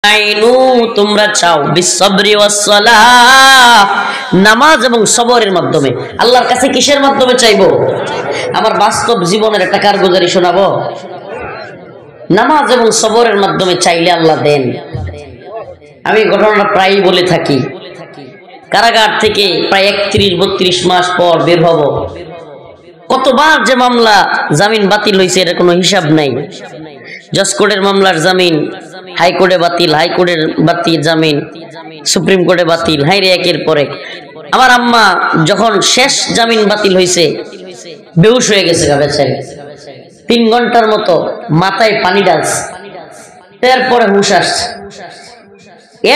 আইনু তোমরা চাও বিসবরি ওয়াসসালাহ, নামাজ এবং সবরের মাধ্যমে। আল্লাহর কাছে কিসের মাধ্যমে চাইবো? আমার বাস্তব জীবনের একটা কারগুজারি শোনাবো। নামাজ এবং সবরের মাধ্যমে চাইলে আল্লাহ দেন। আমি ঘটনাটা প্রায়ই বলে থাকি। কারাগার থেকে প্রায় 31-32 মাস পর বের হব। কতবার যে মামলা জামিন বাতিল হয়েছে এর কোনো হিসাব নাই। জজ কোর্টের মামলার জামিন হাইকোর্টে বাতিল, হাইকোর্টের বাতিল জামিন সুপ্রিম কোর্টে বাতিল, হাইরে একের পরে। আমার আম্মা যখন শেষ জামিন বাতিল হয়েছে বেহুশ হয়ে গেছে বেচারি। 3 ঘন্টার মতো মাথায় পানি ডালছে, এরপরে হুশ আসছে।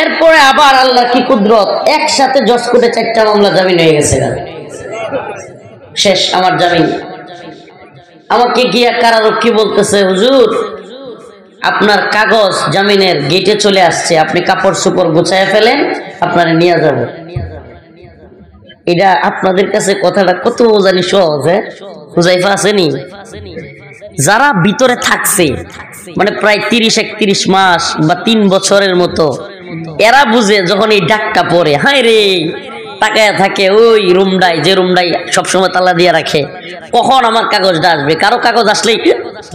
এরপরে আবার আল্লাহ কি কুদরত, একসাথে জজ কোর্টে 4টা মামলা জামিন হয়ে গেছে। শেষ আমার জামিন। আমাকে গিয়া কারারক্ষী বলতেছে, হুজুর আপনার কাগজ জামিনের গেটে চলে আসছে, আপনি কাপড় চোপড় গুছায় ফেলেন, আপনারা নিয়ে যাব। এটা আপনাদের কাছে কথাটা কত জানি সহজ, হুজাইফা আসেনি? যারা ভিতরে থাকছে মানে প্রায় 30-31 মাস বা 3 বছরের মতো, এরা বুঝে যখন এই ডাকটা পড়ে, হায় রে তাকায় থাকে ওই রুমটাই, যে রুমটাই সবসময় তালা দিয়ে রাখে, কখন আমার কাগজটা আসবে। কারো কাগজ আসলেই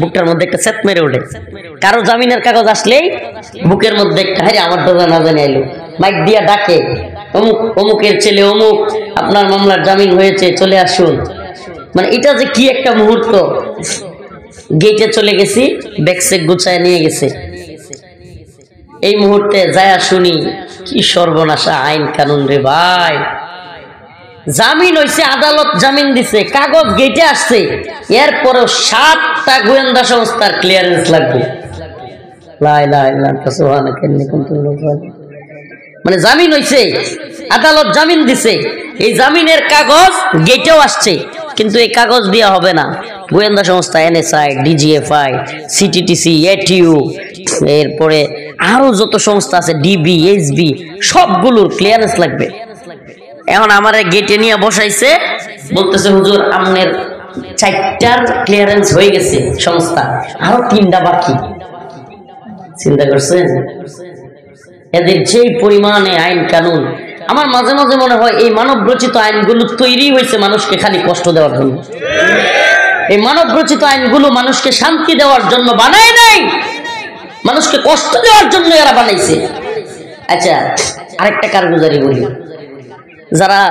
বুকটার মধ্যে একটা সেট মেরে ওঠে। কারো জামিনের কাগজ আসলেই বুকের মধ্যে একটা, হায় আমার দাদা না জানি আইলো, মাইক দিয়া ডাকে, অমুক অমুকের ছেলে অমুক, আপনার মামলার জামিন হয়েছে, চলে আসুন। মানে এটা যে কি একটা মুহূর্ত। গেটে চলে গেছি, ব্যাগসেক গুছায় নিয়ে গেছে। এই মুহূর্তে যায়া শুনি কি সর্বনাশা আইন কানুন রে ভাই। জামিন হইছে, আদালত জামিন দিছে, কাগজ গেটে আসছে, এরপরেও 7টা গোয়েন্দা সংস্থার ক্লিয়ারেন্স লাগবে। মানে জামিন হইছে, আদালত জামিন দিছে, এই জামিনের কাগজ গেটেও আসছে, কিন্তু এই কাগজ দেওয়া হবে না। গোয়েন্দা সংস্থা NSI, DGFI, CTTC, ATU, এরপরে আরো যত সংস্থা আছে DB, SB, সবগুলোর ক্লিয়ারেন্স লাগবে। এখন আমার গেটে নিয়ে বসাইছে, বলতেছে হুজুর আপনার 4টার ক্লিয়ারেন্স হয়ে গেছে সংস্থা, আরো 3টা বাকি। চিন্তা করছেন এদের যে পরিমাণে আইন কানুন। আমার মাঝে মাঝে মনে হয় এই মানব রচিত আইনগুলো তৈরি হয়েছে মানুষকে খালি কষ্ট দেওয়ার জন্য। এই মানব রচিত আইনগুলো মানুষকে শান্তি দেওয়ার জন্য বানায় নাই, মানুষকে কষ্ট দেওয়ার জন্য এরা বানাইছে। আচ্ছা আরেকটা কারগুজারি বলি, যারা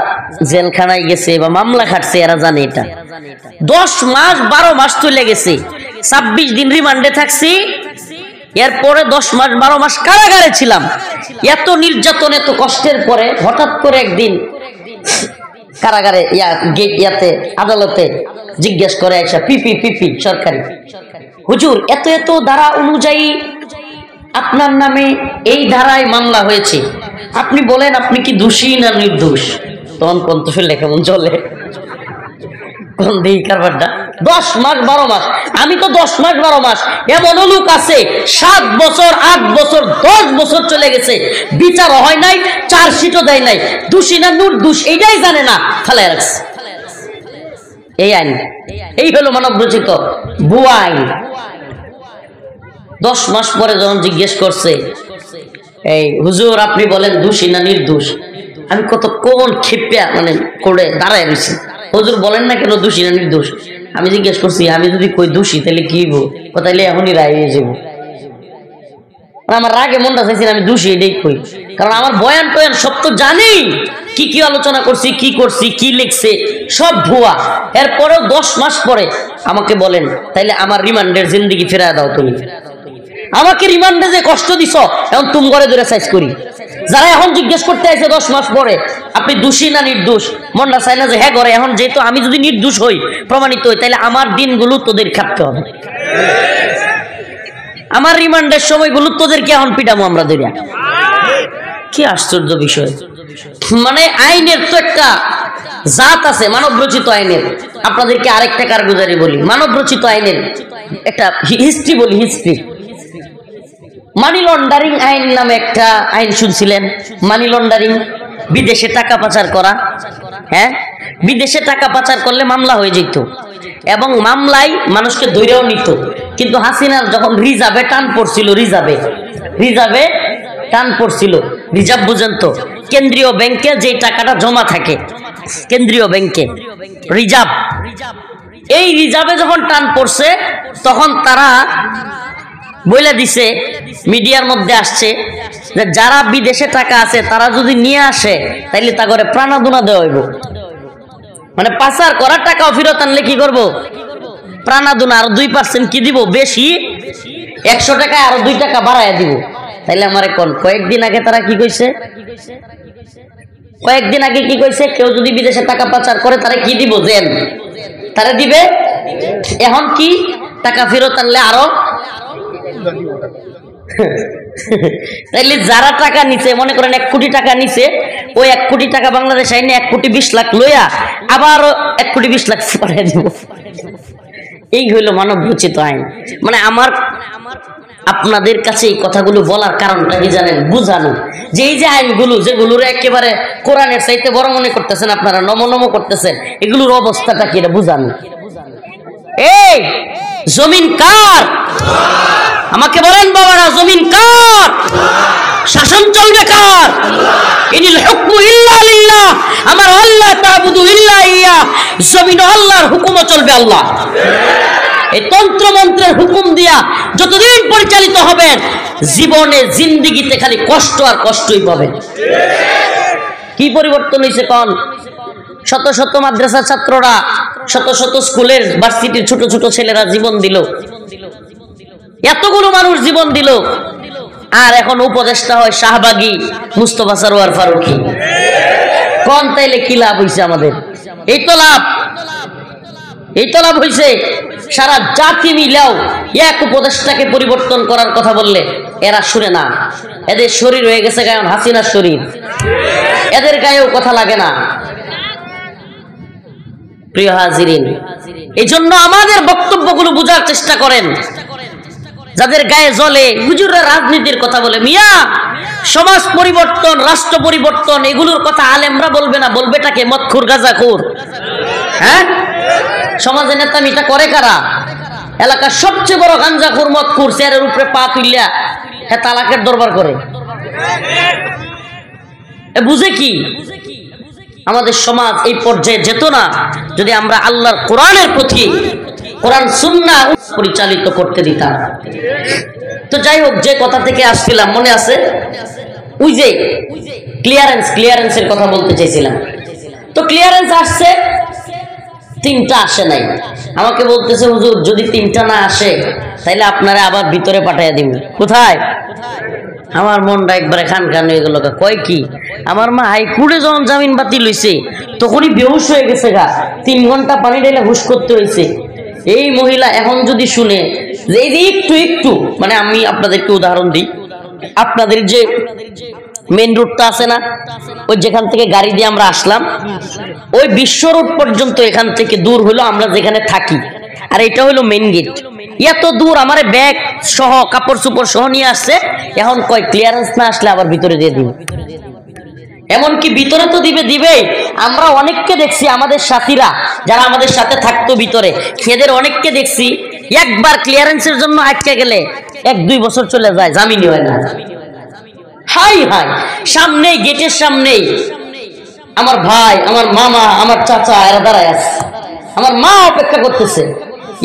জেলখানায় গেছে বা মামলা খাটছে এরা জানে এটা। 10 মাস 12 মাস চলে গেছে, 26 দিন রিমান্ডে থাকছি, এরপরে 10 মাস 12 মাস কারাগারে ছিলাম। এত নির্যাতন এত কষ্টের পরে হঠাৎ করে একদিন কারাগারে ইয়াতে আদালতে জিজ্ঞেস করে আইসা পিপি সরকারি, হুজুর এত এত ধারা অনুযায়ী আপনার নামে এই ধারায় মামলা হয়েছে, আপনি বলেন আপনি কি দোষী না নির্দোষ? তখন কণ্ঠস্বর কেমন চলে, কোন দিই কারবারটা 10 মাস 12 মাস। আমি তো 10 মাস 12 মাস, এমন লোক আছে 7 বছর 8 বছর 10 বছর চলে গেছে, বিচার হয় নাই, চার্জশিটও দেয় নাই, দোষী না নির্দোষ এইটাই জানে না, ফেলায় রাখছে। এই আইন, এই হলো মানব রচিত ভুয়া আইন। 10 মাস পরে যখন জিজ্ঞেস করছে, এই হুজুর আপনি বলেন দোষী না নির্দোষ, আমি কতক্ষণ ক্ষেপে মানে করে দাঁড়ায় রয়েছি, হুজুর বলেন না কেন দোষী না নির্দোষ? আমি জিজ্ঞেস করছি, আমি যদি কই দোষী তাহলে কি হইব? তাইলে এখনই রায় হয়ে যাবো। আমার রাগে মনটা চাইছিল আমি দোষী, এটাই কই, কারণ আমার বয়ান টয়ান সব তো জানি, কি কি আলোচনা করছি, কি করছি, কি লিখছে, সব ভুয়া। এরপরেও 10 মাস পরে আমাকে বলেন তাইলে আমার রিমান্ডের জিন্দেগি ফেরায় দাও তুমি। আমাকে রিমান্ডে যে কষ্ট দিছ এখন তুম ঘরে ধরে সাইজ করি। যারা এখন জিজ্ঞেস করতে আছে 10 মাস পরে আপনি দোষী না নির্দোষ, মনটা চাই না যে হ্যাঁ করে এখন যেহেতু আমি যদি নির্দোষ হই প্রমাণিত হই তাহলে আমার দিনগুলো তোদের খাটতে হবে, আমার রিমান্ডের সময়গুলো তোদেরকে এখন পিটামো আমরা ধরিয়া। কি আশ্চর্য বিষয়। মানে আইনের তো একটা জাত আছে, মানব রচিত আইনের। আপনাদেরকে আরেকটা কারগুজারি বলি, মানব রচিত আইনের একটা হিস্ট্রি বলি, হিস্ট্রি। মানি লন্ডারিং আইন নামে একটা আইন শুনছিলেন? মানি লন্ডারিং, বিদেশে টাকা পাচার করা। হ্যাঁ, বিদেশে টাকা পাচার করলে মামলা হয়ে যেত এবং মামলায় মানুষকে ধরেও নিত। কিন্তু হাসিনার যখন রিজার্ভে টান পড়ছিল, রিজার্ভে টান পড়ছিল, রিজার্ভ বুঝেন তো, কেন্দ্রীয় ব্যাংকে যে টাকাটা জমা থাকে কেন্দ্রীয় ব্যাংকে রিজার্ভ, এই রিজার্ভে যখন টান পড়ছে তখন তারা বলে দিছে, মিডিয়ার মধ্যে আসছে যে যারা বিদেশে টাকা আছে তারা যদি নিয়ে আসে তাইলে তা করে প্রাণাদুনা দেওয়া হইব। মানে পাচার করা টাকাও ফেরত আনলে কি করব? প্রাণাদুনা। আর 2% কি দিব? বেশি 100 টাকায় আরো 2 টাকা বাড়াইয়া দিব। তাইলে আমার কোন কয়েকদিন আগে তারা কি কইছে? কেউ যদি বিদেশে টাকা পাচার করে তারা কি দিব? জেল তারা দিবে। এখন কি টাকা ফেরত আনলে আরো তাইলে যারা টাকা নিছে, মনে করেন 1 কোটি টাকা নিছে, ওই 1 কোটি টাকা বাংলাদেশ আইনে 1,20,00,000 লইয়া আবার 1,20,00,000 পাঠিয়ে দিব। এই হইল মানব রচিত আইন। মানে আমার আপনাদের কাছে এই কথাগুলো বলার কারণটা কি জানেন? বুঝানো যে এই যে আইনগুলো যেগুলোর একেবারে কোরআনের চাইতে বড় মনে করতেছেন আপনারা, নম করতেছেন, এগুলোর অবস্থাটা কি এটা বুঝানো। এই জমিন কার? আমাকে বলেন বাবারা, জমিন কার? শাসন চলবে কার? ইনিল হুকমু ইল্লা লিল্লাহ, আমার আল্লাহ তা'বুদু ইল্লা ইয়া। জমিন আল্লাহর হুকুমও চলবে আল্লাহ। এই তন্ত্র মন্ত্রের হুকুম দিয়া যতদিন পরিচালিত হবেন, জীবনে জিন্দেগিতে খালি কষ্ট আর কষ্টই পাবেন। কি পরিবর্তন হয়েছে কোন? শত শত মাদ্রাসার ছাত্ররা, শত শত স্কুলের ভার্সিটির ছোট ছোট ছেলেরা জীবন দিল, এতগুলো মানুষ জীবন দিল, আর এখন উপদেষ্টা হয় শাহবাগী মুস্তফা সরোয়ার ফারুকী। কোন তাইলে কি লাভ হইছে আমাদের? এই তো লাভ হইছে। সারা জাতি মিলাও এক উপদেষ্টাকে পরিবর্তন করার কথা বললে এরা শুনে না। এদের শরীর হয়ে গেছে গায়ে হাসিনার শরীর, এদের গায়েও কথা লাগে না। প্রিয় হাজিরিন, এই জন্য আমাদের বক্তব্যগুলো বোঝার চেষ্টা করেন। যাদের গায়ে জ্বলে হুজুররা রাজনীতির কথা বলে, মিয়া সমাজ পরিবর্তন, রাষ্ট্র পরিবর্তন, এগুলোর কথা আলেমরা বলবে না, বলবেটাকে মদখুর গাঁজাখুর। হ্যাঁ, সমাজে নেতা মিটা করে কারা? এলাকার সবচেয়ে বড় গাঁজাখুর মদখুর, চেয়ারের উপরে পা তুললা হ্যাঁ তালাকের দরবার করে। বুঝে কি আমাদের সমাজ এই পর্যায়ে যেত না যদি আমরা আল্লাহর কোরআনের প্রতি, কোরআন সুন্নাহ পরিচালিত করতে দিতাম। তো যাই হোক, যে কথা থেকে আসছিলাম মনে আছে, ওই যে ক্লিয়ারেন্সের কথা বলতে চাইছিলাম। তো ক্লিয়ারেন্স আসছে, 3টা আসে নাই। আমাকে বলতেছে হুজুর যদি 3টা না আসে তাহলে আপনারা আবার ভিতরে পাঠাইয়া দিব। কোথায়? আমার মনটা একবারে খান হয়ে গেল। কয় কি? আমার মা হাইকোর্টে যখন জামিন বাতিল হইছে তখনই বেহুশ হয়ে গেছে গা, 3 ঘন্টা পানি ঢেলে হুশ করতে হয়েছে। এই মহিলা এখন যদি শুনে যে এই যে একটু মানে আমি আপনাদেরকে উদাহরণ দিই, আপনাদের যে মেন রোডটা আছে না, ওই যেখান থেকে গাড়ি দিয়ে আমরা আসলাম, ওই বিশ্ব রোড পর্যন্ত এখান থেকে দূর হলো আমরা যেখানে থাকি, আর এটা হলো মেন গেট। এত দূর আমার ব্যাগ সহ কাপড় চোপড় সহ নিয়ে আসছে। এখন কয় ক্লিয়ারেন্স না আসলে আবার ভিতরে দিয়ে দিবে। এমনকি ভিতরে তো দিবে। আমরা অনেককে দেখছি, আমাদের সাথীরা যারা আমাদের সাথে থাকতো ভিতরে, এদের অনেককে দেখছি একবার ক্লিয়ারেন্সের জন্য আটকে গেলে 1-2 বছর চলে যায়, জামিনই হয় না। হাই সামনেই, গেটের সামনেই আমার ভাই, আমার মামা, আমার চাচা এরা দাঁড়ায় আছে, আমার মা অপেক্ষা করতেছে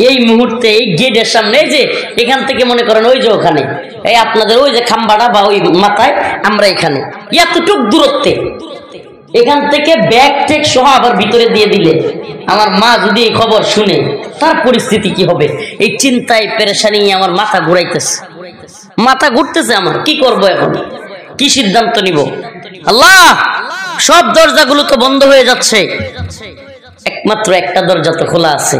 এই মুহূর্তে এই গেটের সামনে। যে এখান থেকে মনে করেন ওই যে ওখানে এই আপনাদের ওই যে খাম্বাটা বা ওই মাথায়, আমরা এখানে এতটুক দূরত্বে, এখান থেকে ব্যাগ টেক সহ আবার ভিতরে দিয়ে দিলে আমার মা যদি এই খবর শুনে তার পরিস্থিতি কি হবে? এই চিন্তায় পেরেশানি আমার মাথা ঘুরতেছে। আমার কি করব এখন? কি সিদ্ধান্ত নিব? আল্লাহ, সব দরজাগুলো তো বন্ধ হয়ে যাচ্ছে, একমাত্র একটা দরজা তো খোলা আছে।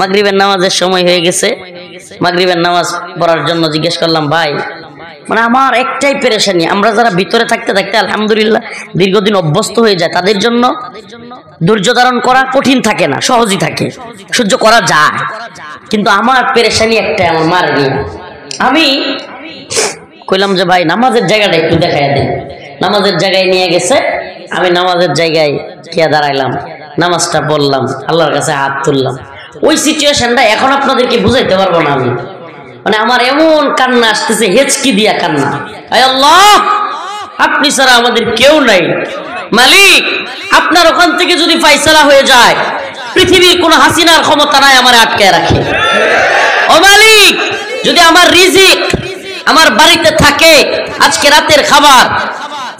মাগরিবের নামাজের সময় হয়ে গেছে, মাগরিবের নামাজ পড়ার জন্য জিজ্ঞেস করলাম, ভাই মানে আমার একটাই পেরেশানি, আমরা যারা ভিতরে থাকতে আলহামদুলিল্লাহ দীর্ঘদিন অভ্যস্ত হয়ে যায়, তাদের জন্য ধৈর্য ধারণ করা কঠিন থাকে না, সহজই থাকে, সহ্য করা যায়। কিন্তু আমার পেরেশানি একটাই, আমার মার নিয়ে। আমি কইলাম যে ভাই নামাজের জায়গাটা একটু দেখাইয়া দেন। নামাজের জায়গায় নিয়ে গেছে, আমি নামাজের জায়গায় গিয়ে দাঁড়াইলাম, নামাজটা পড়লাম, আল্লাহর কাছে হাত তুললাম। ওই সিচুয়েশনটা এখন আপনাদেরকে বুঝাইতে পারবো না আমি। মানে আমার এমন কান্না আসতেছে, হেঁচকি দিয়া কান্না। আয় আল্লাহ, আপনি ছাড়া আমাদের কেউ নাই। মালিক, আপনার ওখান থেকে যদি ফাইসালা হয়ে যায়, পৃথিবীর কোন হাসিনার ক্ষমতা নাই আমার আটকায় রাখে। ও মালিক, যদি আমার রিজিক আমার বাড়িতে থাকে, আজকে রাতের খাবার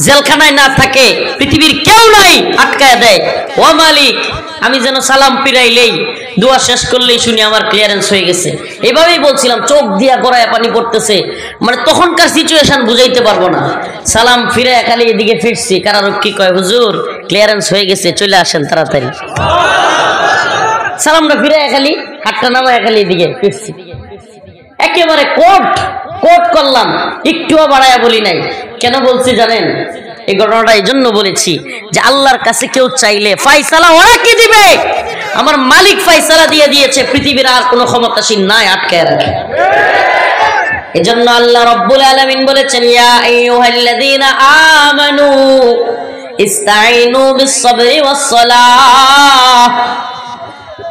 জেলখানায় না থাকে, পৃথিবীর কেউ নাই আটকায় দেয়। ও মালিক, আমি যেন সালাম ফিরাইলেই, দোয়া শেষ করলেই শুনি আমার ক্লিয়ারেন্স হয়ে গেছে। এভাবেই বলছিলাম, চোখ দিয়া গড়ায় পানি পড়তেছে, মানে তখনকার সিচুয়েশন বুঝাইতে পারবো না। সালাম ফিরে খালি এদিকে ফিরছি, কারারক্ষী কয় হুজুর ক্লিয়ারেন্স হয়ে গেছে, চলে আসেন তাড়াতাড়ি। সালামটা ফিরে খালি হাতটা নামায় খালি এদিকে ফিরছি, একেবারে কোট করলাম, একটুও বাড়াইয়া বলি নাই। কেন বলছি জানেন? এই ঘটনাটা এই জন্য বলেছি যে আল্লাহর কাছে কেউ চাইলে ফাইসালা ওরা কি দিবে? আমার মালিক ফাইসালা দিয়ে দিয়েছে, পৃথিবীর আর কোনো ক্ষমতাসীন নাই আটকায় রাখে। এজন্য আল্লাহ রাব্বুল আলামিন বলেছেন, ইয়া আইয়ুহাল্লাযীনা আমানু ইসতাঈনু বিস-সাবরি ওয়াস-সালাহ।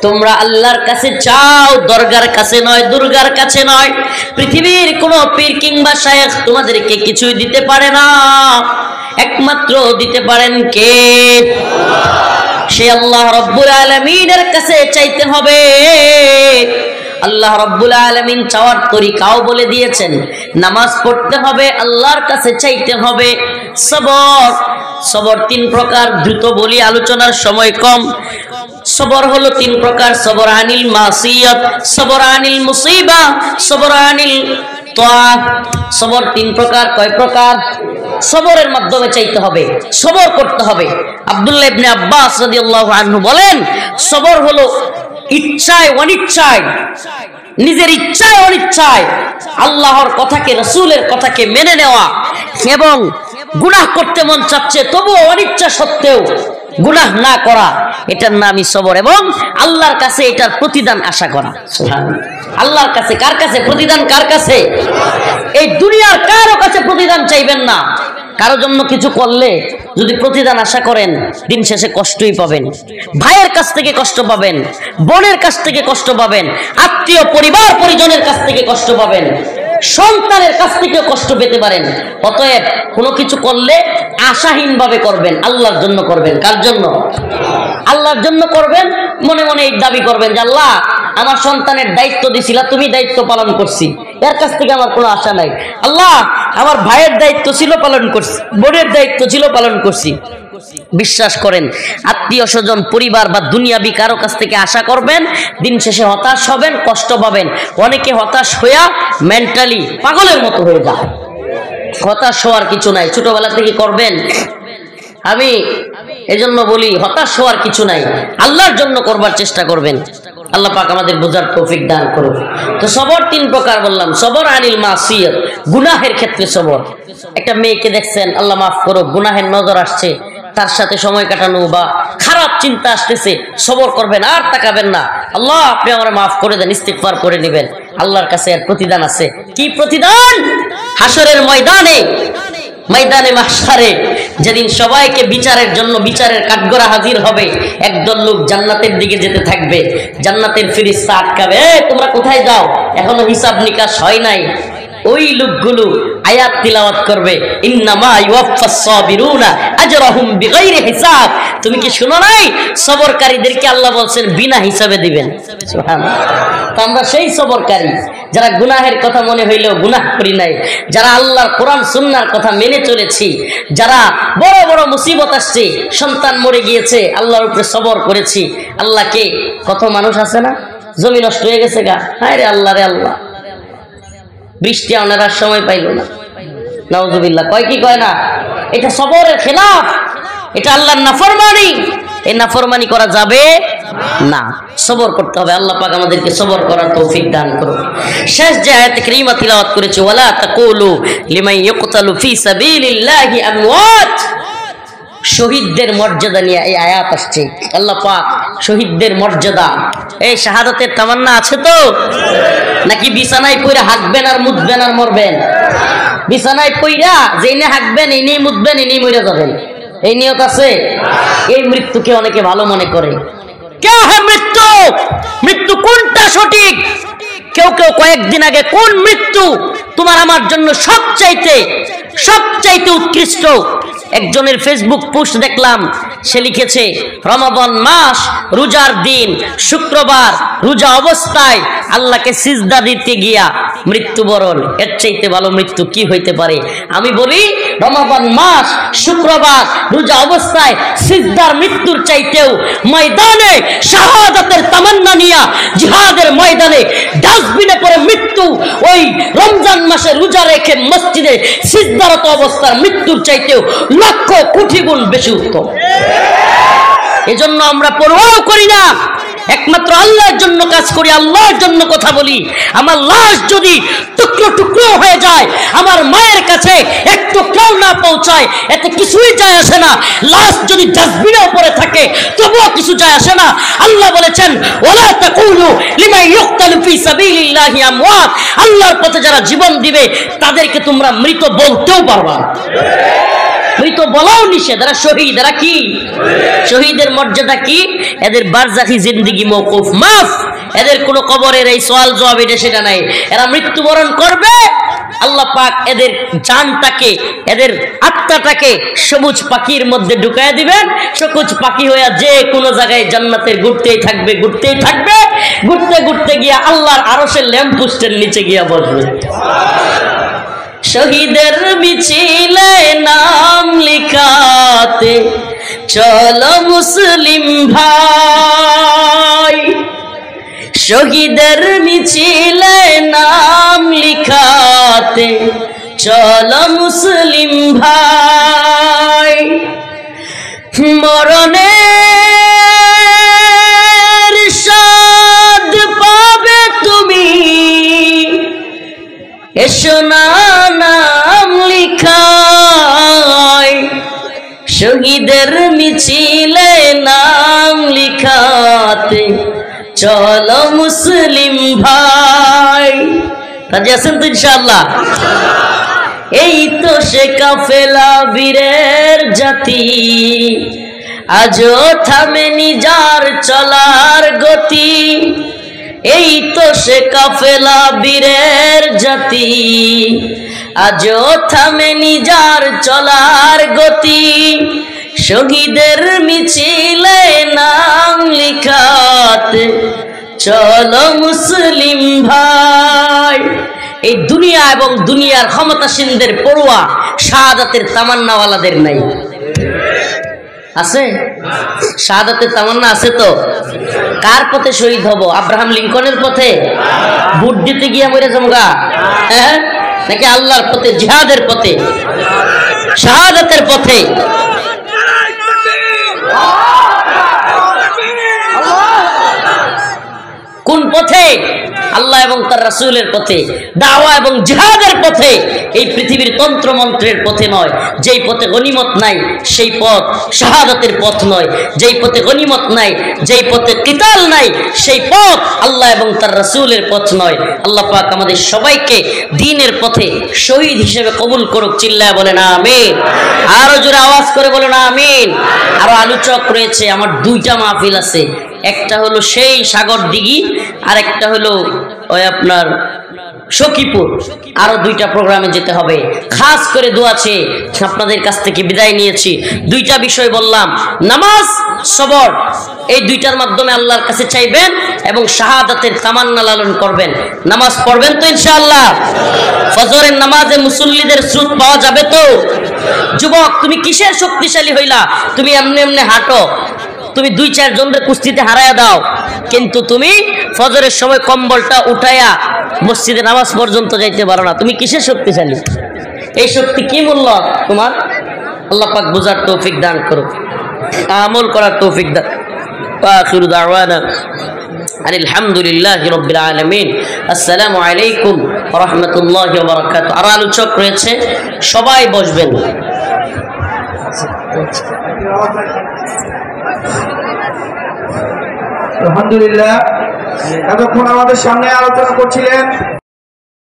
তোমরা আল্লাহর কাছে চাও, দরগার কাছে নয়, দুর্গার কাছে নয়। পৃথিবীর কোন পীর কিংবা শায়েখ তোমাদেরকে কিছুই দিতে পারে না, একমাত্র দিতে পারেন কে? সে আল্লাহ রাব্বুল আলামিনের কাছে চাইতে হবে। আল্লাহ রাব্বুল আলামিন চাওয়ার তরিকাও বলে দিয়েছেন। নামাজ পড়তে হবে, আল্লাহর কাছে চাইতে হবে। সবর 3 প্রকার, দ্রুত বলি, আলোচনার সময় কম। সবর হলো 3 প্রকার: সবর আনিল মাসিয়াত, সবর আনিল মুসিবা, সবর আনিল তাআত। সবর 3 প্রকার। কয় প্রকার? সবরের মাধ্যমে চাইতে হবে, সবর করতে হবে। আব্দুল্লাহ ইবনে আব্বাস রাদিয়াল্লাহু আনহু বলেন, সবর হলো ইচ্ছায় অনিচ্ছায়, নিজের ইচ্ছায় অনিচ্ছায় আল্লাহর কথাকে, রাসূলের কথাকে মেনে নেওয়া, এবং গুনাহ করতে মন চাচ্ছে তবুও অনিচ্ছা সত্ত্বেও গুনাহ না করা, এটার নামই সবর। এবং আল্লাহর কাছে এটার প্রতিদান আশা করা। সুবহানাল্লাহ। আল্লাহর কাছে, কার কাছে প্রতিদান? কার কাছে? এই দুনিয়ার কারো কাছে প্রতিদান চাইবেন না। কারো জন্য কিছু করলে যদি প্রতিদান আশা করেন, দিন শেষে কষ্টই পাবেন। ভাইয়ের কাছ থেকে কষ্ট পাবেন, বোনের কাছ থেকে কষ্ট পাবেন, আত্মীয় পরিবার পরিজনের কাছ থেকে কষ্ট পাবেন, সন্তানের কাছ থেকেও কষ্ট পেতে পারেন। অতএব কোনো কিছু করলে আশাহীন ভাবে করবেন, আল্লাহর জন্য করবেন। কার জন্য? আল্লাহর জন্য করবেন। মনে মনে এই দাবি করবেন যে আল্লাহ, আমার সন্তানের দায়িত্ব দিছিলা, তুমি দায়িত্ব পালন করছি, এর কাছ থেকে আমার কোনো আশা নাই। আল্লাহ, আমার ভাইয়ের দায়িত্ব ছিল, পালন করছি, বোনের দায়িত্ব ছিল, পালন করছি। বিশ্বাস করেন, আত্মীয় স্বজন, পরিবার বা দুনিয়াবি কারো কাছ থেকে আশা করবেন, দিন শেষে হতাশ হবেন, কষ্ট পাবেন। অনেকে হতাশ হইয়া মেন্টালি পাগলের মতো হয়ে যায়। হতাশ হওয়ার কিছু নাই, ছোটবেলা থেকে করবেন। আমি এজন্য বলি, হতাশ হওয়ার কিছু নাই, আল্লাহর জন্য করবার চেষ্টা করবেন। আল্লাহ পাক আমাদের বোঝার তৌফিক দান করুন। তো সবর 3 প্রকার বললাম। সবর আনিল মাসিয়াত, গুনাহের ক্ষেত্রে সবর। একটা মেয়েকে দেখছেন, আল্লাহ মাফ করো, গুনাহের নজর আসছে, তার সাথে সময় কাটানো বা খারাপ চিন্তা আসতেছে, সবর করবেন, আর তাকাবেন না। আল্লাহ, আপনি আমার মাফ করে দেন, ইস্তিগফার করে নেবেন। আল্লাহর কাছে এর প্রতিদান আছে। কি প্রতিদান? হাসরের ময়দানে, ময়দানে মাহশারে, যেদিন সবাইকে বিচারের জন্য বিচারের কাঠগড়া হাজির হবে, একদল লোক জান্নাতের দিকে যেতে থাকবে, জান্নাতের ফেরেশতা আটকাবে, তোমরা কোথায় যাও, এখনো হিসাব নিকাশ হয় নাই। ওই লোকগুলো আয়াত তিলাওয়াত করবে, ইন্নামা ইউওয়াফাস সাবিরুনা আজরাহুম বিগাইরি হিসাব। তুমি কি শুনো নাই? সবরকারীদেরকে আল্লাহ বলছেন বিনা হিসাবে দিবেন। সুবহানাল্লাহ। তো আমরা সেই সবরকারী, যারা গুনাহের কথা মনে হইলেও গুনাহ করি নাই, যারা আল্লাহর কোরআন সুন্নাহর কথা মেনে চলেছি, যারা বড় বড় মুসিবত আসছে, সন্তান মরে গিয়েছে, আল্লাহর উপরে সবর করেছি। আল্লাহকে, কত মানুষ আছে না, জমি নষ্ট হয়ে গেছে গা, হায় রে আল্লাহ রে আল্লাহ, বৃষ্টি আনার সময় পাইল না, নাউজুবিল্লাহ, কয় কি কয় না? এটা সবরের খেলাফ, এটা আল্লাহর নাফরমানি। এই নাফরমানি করা যাবে না, সবর করতে হবে। আল্লাহ পাক আমাদেরকে সবর করার তৌফিক দান করুন। শেষ যে আয়াতে কারীমা তিলাওয়াত করেছি, ওয়ালা তাকুলু লিমান ইয়ুকতালু ফি সাবিলিল্লাহি আমওয়াত, শহীদদের মর্যাদা নিয়ে এই আয়াত আসছে। আল্লাহ পাক শহীদদের মর্যাদা, এই শাহাদাতের তামান্না আছে তো? নাকি বিছানায় পইরা হাঁকবেন আর মুতবেন আর মরবেন? বিছানায় পইরা যেইনে হাঁকবেন, এই নিয়ে মুতবেন, এই নিয়ে মরে যাবেন, এই নিয়ত আছে? এই মৃত্যুকে অনেকে ভালো মনে করে। কে হ্যাঁ মৃত্যু? মৃত্যু কোনটা সঠিক? কেউ কেউ কয়েকদিন আগে কোন মৃত্যু তোমার আমার জন্য সবচাইতে উৎকৃষ্ট, একজনের ফেসবুক পোস্ট দেখলাম, সে লিখেছে রমাদান মাস, রোজার দিন, শুক্রবার রোজা অবস্থায় আল্লাহকে সিজদা দিতে গিয়া মৃত্যুবরণ। এর চাইতে ভালো মৃত্যু কি হইতে পারে? আমি বলি রমাদান মাস, শুক্রবার রোজা অবস্থায় সিজদার মৃত্যুর চাইতেও ময়দানে শাহাদাতের তামান্না নিয়া জিহাদের ময়দানে ডাস্টবিনে পড়ে মৃত্যু, ওই রমজান মাসে রোজা রেখে মসজিদে সিজদারত অবস্থার মৃত্যুর চাইতেও লক্ষ কোটি গুণ বেশি উত্তম। এজন্য আমরা পরোয়া করি না, একমাত্র আল্লাহর জন্য কাজ করি, আল্লাহর জন্য কথা বলি। আমার লাশ যদি টুকরো টুকরো হয়ে যায়, আমার মায়ের কাছে এক টুকরাও না পৌঁছায়, এতে কিছুই যায় আসে না। লাশ যদি ডাস্টবিনে উপরে থাকে তবুও কিছু যায় আসে না। আল্লাহ বলেছেন ওয়ালা তাকুলু লিমান ইউকতালু ফি সাবিলিল্লাহি আমওয়াত, আল্লাহর পথে যারা জীবন দিবে তাদেরকে তোমরা মৃত বলতেও পারবা না। মৃত বলাও নিষেধ। এরা শহীদ। এরা কি? শহীদের মর্যাদা কি? এদের বারজাখি জিন্দেগি মওকুফ, মাফ। এদের কোনো কবরের এই সওয়াল জবাব এটা সেটা নাই। এরা মৃত্যুবরণ করবে, আল্লাহ পাক এদের জানটাকে, এদের আত্মাটাকে সবুজ পাখির মধ্যে ঢুকায় দিবেন। সবুজ পাখি হইয়া যে কোনো জায়গায় জান্নাতের ঘুরতেই থাকবে, ঘুরতে ঘুরতে গিয়া আল্লাহর আরশের ল্যাম্পপোস্টের নিচে গিয়া বসবে। শহীদের মিছিলে নাম লিখাতে চলো মুসলিম ভাই, শহীদের মিছিলে নাম লিখাতে চলো মুসলিম ভাই, মরণের স্বাদ পাবে তুমি, এসো না নাম লিখাই, শহীদের মিছিলে নাম লিখাতে চলো মুসলিম ভাই। রাজি আছেন তো ইনশাআল্লাহ? এই তো সে কাফেলা বীরের জাতি, আজও থামেনি যার চলার গতি। এই তো সে কাফেলা বীরের জাতি, আজও থামেনি যার চলার গতি, শহীদের মিছিলে নাম লিখাতে চলো মুসলিম ভাই। এই দুনিয়া এবং দুনিয়ার ক্ষমতাসীনদের পড়ুয়া শাহাদাতের তামান্নাওয়ালাদের নাই। আছে? শাহাদাতের তামান্না আছে তো? কার পথে শহীদ হব? আব্রাহাম লিঙ্কনের পথে? ভোট দিতে গিয়ে মরে জমগা? হ্যাঁ, নাকি আল্লাহর পথে, জিহাদের পথে, শাহাদাতের পথে? কোন পথে? আল্লাহ এবং তার রাসূলের পথে, দাওয়া এবং জিহাদের পথে। এই পৃথিবীর তন্ত্র মন্ত্রের পথে নয়। যেই পথে গনিমত নাই সেই পথ শাহাদাতের পথ নয়। যেই পথে গনিমত নাই, যেই পথে কিতাল নাই, সেই পথ আল্লাহ এবং তার রাসূলের পথ নয়। আল্লাহ পাক আমাদের সবাইকে দ্বীনের পথে শহীদ হিসেবে কবুল করুক। চিল্লায় বলেন আমিন। আরো জোরে আওয়াজ করে বলেন আমিন। আরো আলোচক রয়েছে, আমার দুইটা মাহফিল আছে। একটা হলো সেই সাগর দিঘি, আর একটা হলো ওই আপনার সখীপুর। আরো দুইটা প্রোগ্রামে যেতে হবে। খাস করে দোয়া আছে, আপনাদের কাছ থেকে বিদায় নিয়েছি। দুইটা বিষয় বললাম, নামাজ, সবর। এই দুইটার মাধ্যমে আল্লাহর কাছে চাইবেন এবং শাহাদাতের তামান্না লালন করবেন। নামাজ পড়বেন তো ইনশাআল্লাহ? ফজরের নামাজে মুসল্লিদের স্রোত পাওয়া যাবে তো? যুবক, তুমি কিসের শক্তিশালী হইলা? তুমি এমনি এমনি হাঁটো, তুমি দুই চার জনের কুস্তিতে হারায়া দাও, কিন্তু তুমি ফজরের সময় কম্বলটা উঠাইয়া মসজিদে নামাজ পর্যন্ত যাইতে পারো না। তুমি কিসের শক্তিশালী? এই শক্তি কি মূল্য তোমার? আল্লাহ পাক বুঝার তৌফিক দান করুক, আমল করার তৌফিক দান। আখিরু দাওয়ানা আলহামদুলিল্লাহি রাব্বিল আলামিন। আসসালামু আলাইকুম ওয়া রাহমাতুল্লাহি ওয়া বারাকাতুহু। আর আলোচক রয়েছে, সবাই বসবেন। আলহামদুলিল্লাহ, এতক্ষণ আমাদের সামনে আলোচনা করছিলেন